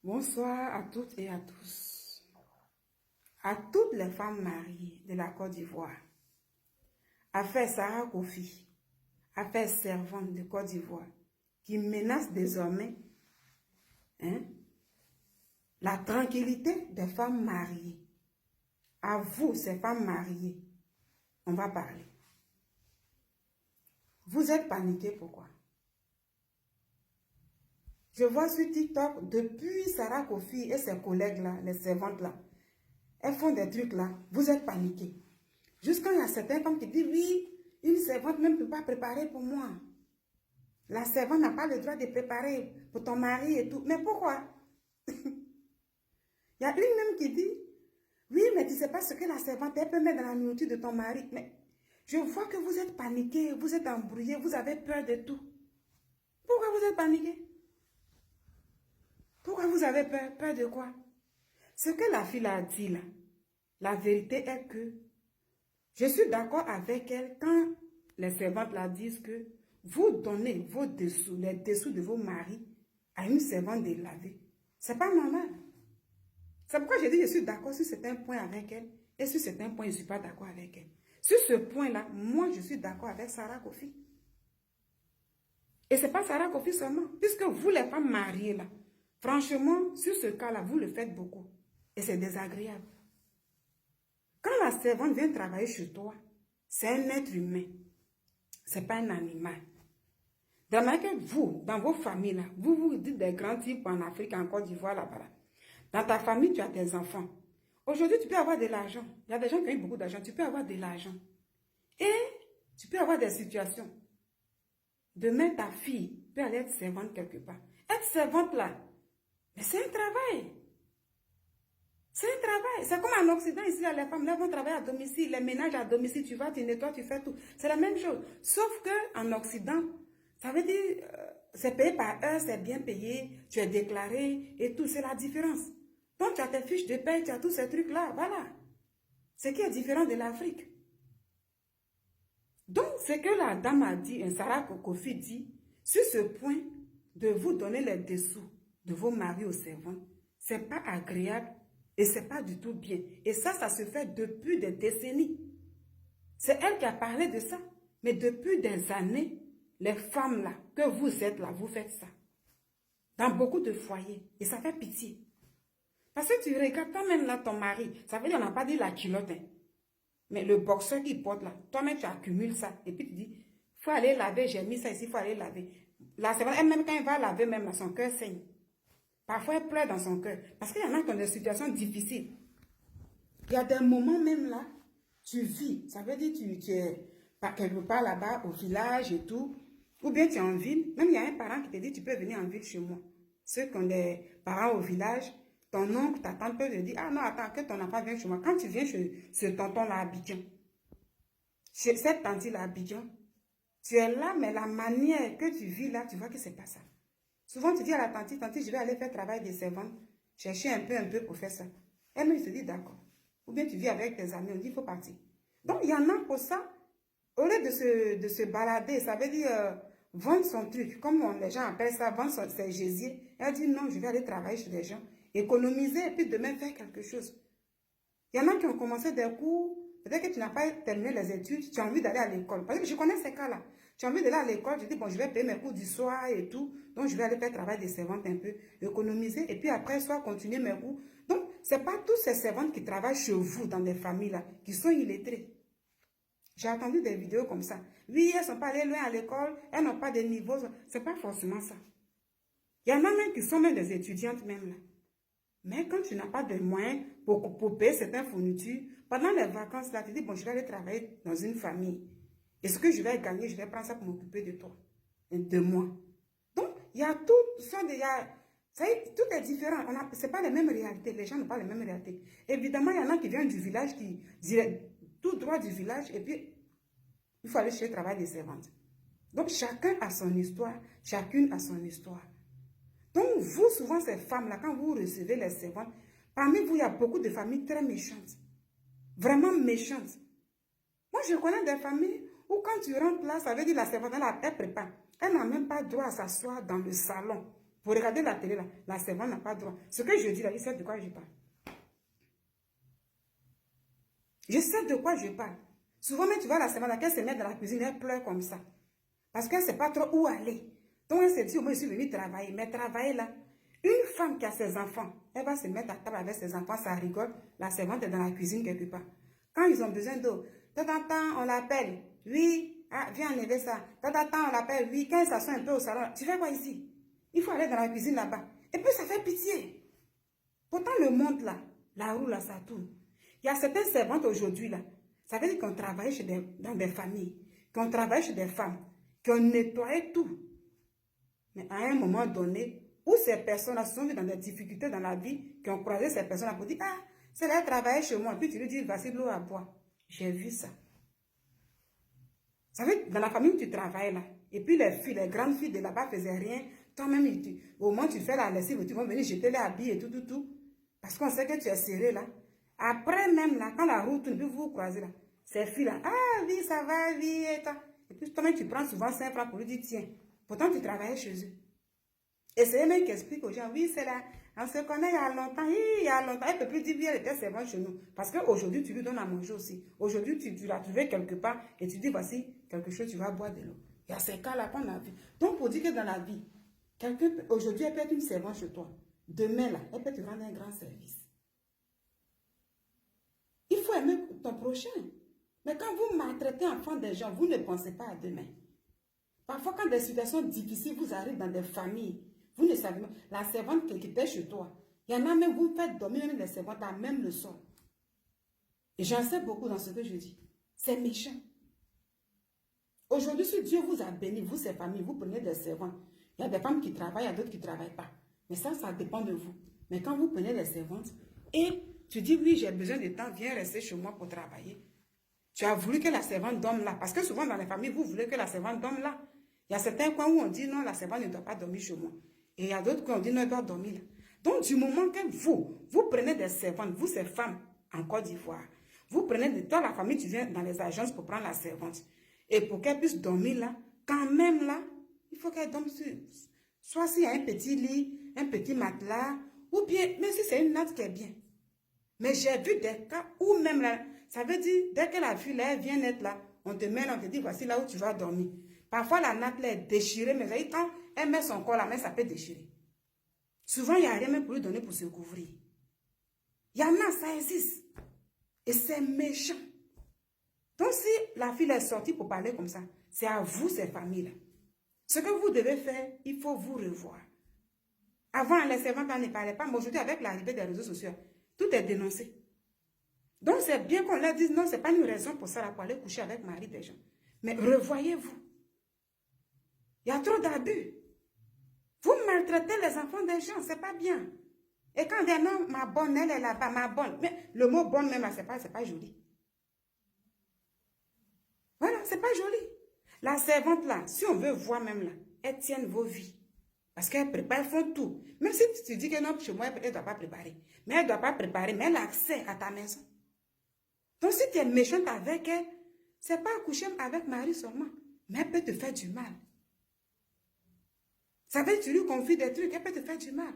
Bonsoir à toutes et à tous. À toutes les femmes mariées de la Côte d'Ivoire. Affaire Sarah Kofi, affaire servante de Côte d'Ivoire, qui menace désormais la tranquillité des femmes mariées. À vous, ces femmes mariées, on va parler. Vous êtes paniquées, pourquoi? Je vois sur TikTok, depuis Sarah Kofi et ses collègues-là, les servantes-là, elles font des trucs-là, vous êtes paniquées. Jusqu'à il y a certaines femmes qui disent, oui, une servante même ne peut pas préparer pour moi. La servante n'a pas le droit de préparer pour ton mari et tout. Mais pourquoi? Il y a une même qui dit, oui, mais tu ne sais pas ce que la servante, elle peut mettre dans la nourriture de ton mari. Mais je vois que vous êtes paniqués, vous êtes embrouillés, vous avez peur de tout. Pourquoi vous êtes paniqués? Pourquoi vous avez peur? Peur de quoi? Ce que la fille a dit là, la vérité est que je suis d'accord avec elle quand les servantes la disent que vous donnez vos dessous, les dessous de vos maris à une servante de laver. C'est pas normal. C'est pourquoi je dis que je suis d'accord sur certains points avec elle et sur certains points je ne suis pas d'accord avec elle. Sur ce point-là, moi je suis d'accord avec Sarah Kofi. Et ce n'est pas Sarah Kofi seulement, puisque vous les femmes mariées là, franchement, sur ce cas-là, vous le faites beaucoup. Et c'est désagréable. Quand la servante vient travailler chez toi, c'est un être humain. Ce n'est pas un animal. Dans laquelle vous, dans vos familles, là, vous vous dites des grands types en Afrique, en Côte d'Ivoire, là-bas. Là. Dans ta famille, tu as des enfants. Aujourd'hui, tu peux avoir de l'argent. Il y a des gens qui ont eu beaucoup d'argent. Tu peux avoir de l'argent. Et tu peux avoir des situations. Demain, ta fille peut aller être servante quelque part. Être servante là, mais c'est un travail. C'est un travail. C'est comme en Occident, ici, les femmes, elles vont travailler à domicile, les ménages à domicile, tu vas, tu nettoies, tu fais tout. C'est la même chose. Sauf qu'en Occident, ça veut dire, c'est payé par heure, c'est bien payé, tu es déclaré et tout, c'est la différence. Donc, tu as tes fiches de paie, tu as tous ces trucs-là, voilà. Ce qui est différent de l'Afrique. Donc, ce que la dame a dit, Sarah Kofi dit, sur ce point de vous donner les dessous de vos maris aux servantes, c'est pas agréable et c'est pas du tout bien. Et ça se fait depuis des décennies. C'est elle qui a parlé de ça. Mais depuis des années, les femmes là, que vous êtes là, vous faites ça. Dans beaucoup de foyers. Et ça fait pitié. Parce que tu regardes toi-même là ton mari. Ça veut dire qu'on n'a pas dit la culotte. Hein. Mais le boxeur qui porte là, toi-même tu accumules ça. Et puis tu dis, il faut aller laver, j'ai mis ça ici, il faut aller laver. Là, c'est vrai, même quand elle va laver, même là, son cœur saigne. Parfois, elle pleure dans son cœur. Parce qu'il y en a qui ont des situations difficiles. Il y a des moments même là, tu vis. Ça veut dire que tu es quelque part là-bas au village et tout. Ou bien tu es en ville. Même il y a un parent qui te dit, tu peux venir en ville chez moi. Ceux qui ont des parents au village, ton oncle, ta tante peut te dire, ah non, attends, que ton enfant vienne chez moi. Quand tu viens chez ce tonton-là à Abidjan, chez cette tante-là à Abidjan, tu es là, mais la manière que tu vis là, tu vois que c'est pas ça. Souvent, tu dis à la tante, je vais aller faire travail des servantes, chercher un peu pour faire ça. Elle-même se dit, d'accord. Ou bien tu vis avec tes amis, on dit, il faut partir. Donc, il y en a pour ça. Au lieu de se balader, ça veut dire vendre son truc, comme les gens appellent ça, vendre ses gésiers. Elle dit, non, je vais aller travailler chez des gens, économiser et puis demain faire quelque chose. Il y en a qui ont commencé des cours. Peut-être que tu n'as pas terminé les études, tu as envie d'aller à l'école. Parce que je connais ces cas-là. Tu as envie d'aller à l'école, je dis, bon, je vais payer mes cours du soir et tout. Donc, je vais aller faire travail des servantes un peu, économiser. Et puis après, soit continuer mes cours. Donc, ce n'est pas tous ces servantes qui travaillent chez vous, dans des familles là, qui sont illettrées. J'ai entendu des vidéos comme ça. Oui, elles ne sont pas allées loin à l'école, elles n'ont pas de niveau. Ce n'est pas forcément ça. Il y en a même qui sont même des étudiantes même là. Mais quand tu n'as pas de moyens pour payer certaines fournitures, pendant les vacances, là, tu dis, bon, je vais aller travailler dans une famille. Et ce que je vais gagner, je vais prendre ça pour m'occuper de toi, et de moi. Donc, il y a tout ça, tout est différent. Ce n'est pas les mêmes réalités. Les gens n'ont pas les mêmes réalités. Évidemment, il y en a qui viennent du village, qui dirait tout droit du village, et puis il faut aller chez le travail des servantes. Donc, chacun a son histoire, chacune a son histoire. Donc, vous, souvent, ces femmes-là, quand vous recevez les servantes, parmi vous, il y a beaucoup de familles très méchantes. Vraiment méchantes. Moi, je connais des familles où quand tu rentres là, ça veut dire la servante, elle prépare. Elle n'a même pas droit à s'asseoir dans le salon Pour regarder la télé, là, la servante n'a pas droit. Ce que je dis là, il sait de quoi je parle. Je sais de quoi je parle. Souvent, même tu vois la servante, quand elle se met dans la cuisine, elle pleure comme ça. Parce qu'elle ne sait pas trop où aller. Donc, elle se dit, moi, je suis venue travailler. Mais travailler là, une femme qui a ses enfants, elle va se mettre à table avec ses enfants, ça rigole. La servante est dans la cuisine quelque part. Quand ils ont besoin d'eau, de temps en temps, on l'appelle. Oui, ah, viens enlever ça. De temps en temps, on l'appelle. Oui, quand ils s'assoient un peu au salon, tu fais quoi ici? Il faut aller dans la cuisine là-bas. Et puis, ça fait pitié. Pourtant, le monde là, la roue là, ça tourne. Il y a certaines servantes aujourd'hui là, ça veut dire qu'on travaille dans des familles, qu'on travaille chez des femmes, qu'on nettoie tout. Mais à un moment donné, où ces personnes-là sont dans des difficultés dans la vie, qui ont croisé ces personnes-là pour dire, ah, c'est là, travailler chez moi. Puis tu lui dis, voici de l'eau à boire. J'ai vu ça. Vous savez, dans la famille où tu travailles là, et puis les filles, les grandes filles de là-bas faisaient rien. Toi-même, au moment où tu fais la lessive, tu vas venir jeter les habits et tout. Parce qu'on sait que tu es serré là. Après même là, quand la route tourne, vous vous croisez là, ces filles-là, ah oui, ça va, oui, et toi. Et puis toi-même, tu prends souvent 5 francs pour lui dire, tiens, pourtant tu travaillais chez eux. Et c'est eux-mêmes qui expliquent aux gens, oui, c'est là, on se connaît il y a longtemps, il y a longtemps, elle ne peut plus dire, oui, elle était servante chez nous. Parce qu'aujourd'hui, tu lui donnes à manger aussi. Aujourd'hui, tu l'as trouvé quelque part et tu dis, voici quelque chose, tu vas boire de l'eau. Il y a ces cas-là qu'on a vu. Donc, pour dire que dans la vie, quelqu'un, aujourd'hui, elle peut être une servante chez toi. Demain, là, elle peut te rendre un grand service. Il faut aimer ton prochain. Mais quand vous maltraitez enfant des gens, vous ne pensez pas à demain. Parfois, quand des situations difficiles vous arrivent dans des familles, vous ne savez pas. La servante qui était chez toi, il y en a même, vous faites dormir même les servantes à même le sol. Et j'en sais beaucoup dans ce que je dis. C'est méchant. Aujourd'hui, si Dieu vous a béni, vous, ces familles, vous prenez des servantes. Il y a des femmes qui travaillent, il y a d'autres qui ne travaillent pas. Mais ça dépend de vous. Mais quand vous prenez les servantes et tu dis, oui, j'ai besoin de temps, viens rester chez moi pour travailler. Tu as voulu que la servante dorme là. Parce que souvent dans les familles, vous voulez que la servante dorme là. Il y a certains coins où on dit, non, la servante ne doit pas dormir chez moi. Et il y a d'autres coins où on dit, non, elle doit dormir là. Donc, du moment que vous prenez des servantes, vous, ces femmes, en Côte d'Ivoire, vous prenez de toi, la famille, tu viens dans les agences pour prendre la servante. Et pour qu'elle puisse dormir là, quand même là, il faut qu'elle dorme soit s'il y a un petit lit, un petit matelas, ou bien, même si c'est une natte qui est bien. Mais j'ai vu des cas où même là, ça veut dire, dès que la fille là, elle vient être là, on te mène, on te dit, voici là où tu vas dormir. Parfois, la natte là est déchirée, mais quand elle met son corps là, mais ça peut déchirer. Souvent, il n'y a rien même pour lui donner pour se couvrir. Il y en a, ça existe. Et c'est méchant. Donc, si la fille est sortie pour parler comme ça, c'est à vous, ces familles-là. Ce que vous devez faire, il faut vous revoir. Avant, les servantes, on ne parlait pas, mais aujourd'hui, avec l'arrivée des réseaux sociaux, tout est dénoncé. Donc, c'est bien qu'on leur dise, non, ce n'est pas une raison pour ça, pour aller coucher avec le mari des gens. Mais revoyez-vous. Il y a trop d'abus. Vous maltraitez les enfants des gens, ce n'est pas bien. Et quand on dit, non, ma bonne, elle est là-bas, ma bonne. Mais le mot bonne même, ce n'est pas joli. Voilà, ce n'est pas joli. La servante là, si on veut voir même là, elles tiennent vos vies. Parce qu'elles préparent, elles font tout. Même si tu dis que non, chez moi, elle ne doit pas préparer. Mais elle ne doit pas préparer, mais elle a accès à ta maison. Donc si tu es méchante avec elle, ce n'est pas coucher avec Marie seulement. Mais elle peut te faire du mal. Ça veut dire que tu lui confies des trucs, elle peut te faire du mal.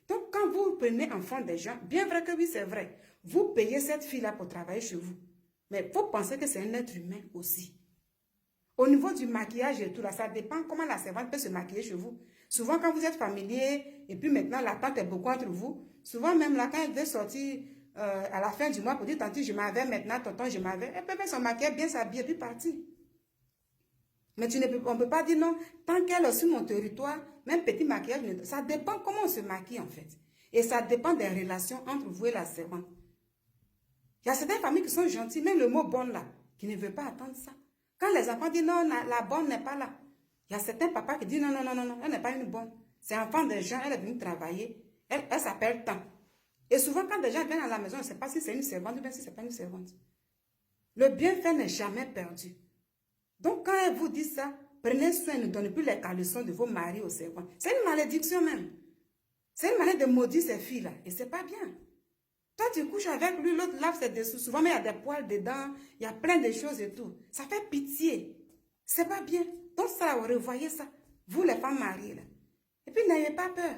Donc quand vous prenez enfant des gens, bien vrai que oui, c'est vrai, vous payez cette fille-là pour travailler chez vous. Mais il faut penser que c'est un être humain aussi. Au niveau du maquillage et tout, là, ça dépend comment la servante peut se maquiller chez vous. Souvent, quand vous êtes familier, et puis maintenant, l'attente est beaucoup entre vous, souvent même là, quand elle veut sortir à la fin du mois pour dire, tante, je m'en vais maintenant, tonton, je m'en vais, elle peut faire son maquillage, bien s'habiller, puis partir. Mais on ne peut pas dire non, tant qu'elle est sur mon territoire, même petit maquillage, ça dépend comment on se maquille en fait. Et ça dépend des relations entre vous et la servante. Il y a certaines familles qui sont gentilles, même le mot bonne là, qui ne veut pas attendre ça. Quand les enfants disent non, la bonne n'est pas là. Il y a certains papas qui disent non, non, non, non, non, elle n'est pas une bonne. C'est enfant des gens, elle est venue travailler. Elle s'appelle tant. Et souvent, quand des gens viennent à la maison, on ne sait pas si c'est une servante ou bien si ce n'est pas une servante. Le bienfait n'est jamais perdu. Donc, quand elle vous dit ça, prenez soin, ne donnez plus les caleçons de vos maris aux servantes. C'est une malédiction même. C'est une manière de maudire ces filles-là. Et ce n'est pas bien. Toi, tu couches avec lui, l'autre lave ses dessous. Souvent, mais il y a des poils dedans, il y a plein de choses et tout. Ça fait pitié. C'est pas bien. Donc, ça, revoyez ça. Vous, les femmes mariées, là. Et puis, n'ayez pas peur.